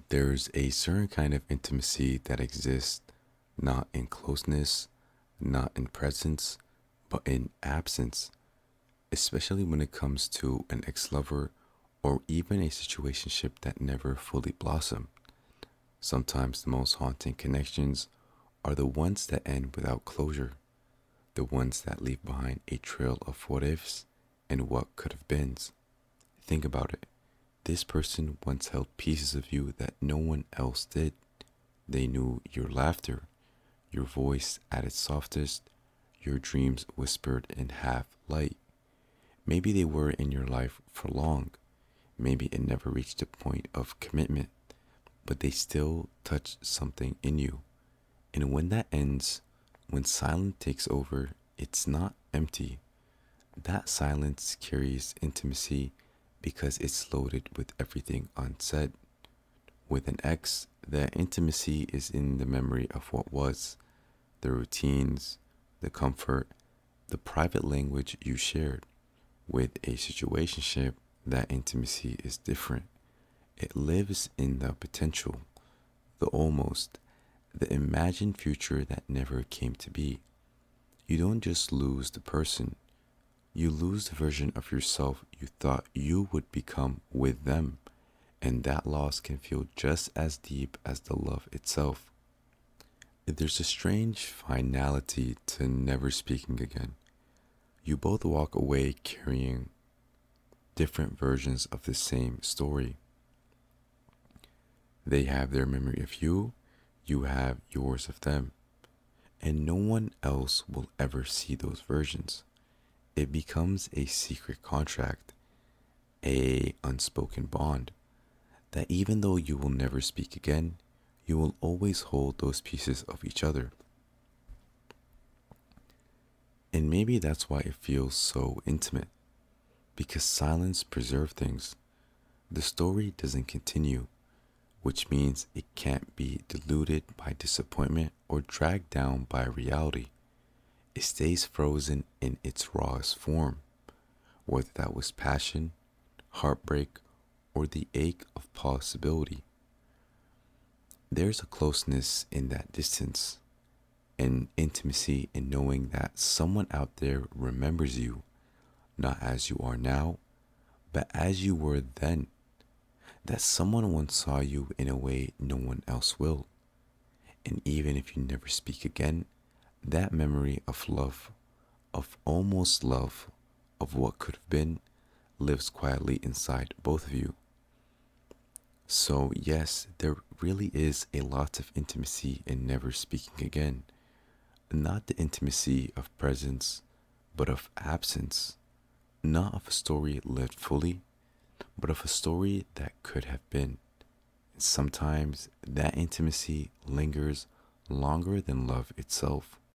There's a certain kind of intimacy that exists not in closeness, not in presence, but in absence, especially when it comes to an ex lover or even a situationship that never fully blossomed. Sometimes the most haunting connections are the ones that end without closure, the ones that leave behind a trail of what ifs and what could have beens. Think about it. This person once held pieces of you that no one else did. They knew your laughter, your voice at its softest, your dreams whispered in half light. Maybe they were in your life for long. Maybe it never reached a point of commitment, but they still touched something in you. And when that ends, when silence takes over, it's not empty. That silence carries intimacy because it's loaded with everything unsaid. With an ex, the intimacy is in the memory of what was, the routines, the comfort, the private language you shared. With a situationship, that intimacy is different. It lives in the potential, the almost, the imagined future that never came to be. You don't just lose the person, you lose the version of yourself you thought you would become with them, and that loss can feel just as deep as the love itself. There's a strange finality to never speaking again. You both walk away carrying different versions of the same story. They have their memory of you, you have yours of them, and no one else will ever see those versions. It becomes a secret contract, a unspoken bond, that even though you will never speak again, you will always hold those pieces of each other. And maybe that's why it feels so intimate, because silence preserves things. The story doesn't continue, which means it can't be diluted by disappointment or dragged down by reality. It stays frozen in its rawest form, whether that was passion, heartbreak, or the ache of possibility. There's a closeness in that distance, an intimacy in knowing that someone out there remembers you, not as you are now, but as you were then. That someone once saw you in a way no one else will. And even if you never speak again, that memory of love, of almost love, of what could have been, lives quietly inside both of you. So, yes, there really is a lot of intimacy in never speaking again. Not the intimacy of presence, but of absence. Not of a story lived fully, but of a story that could have been. And sometimes that intimacy lingers longer than love itself.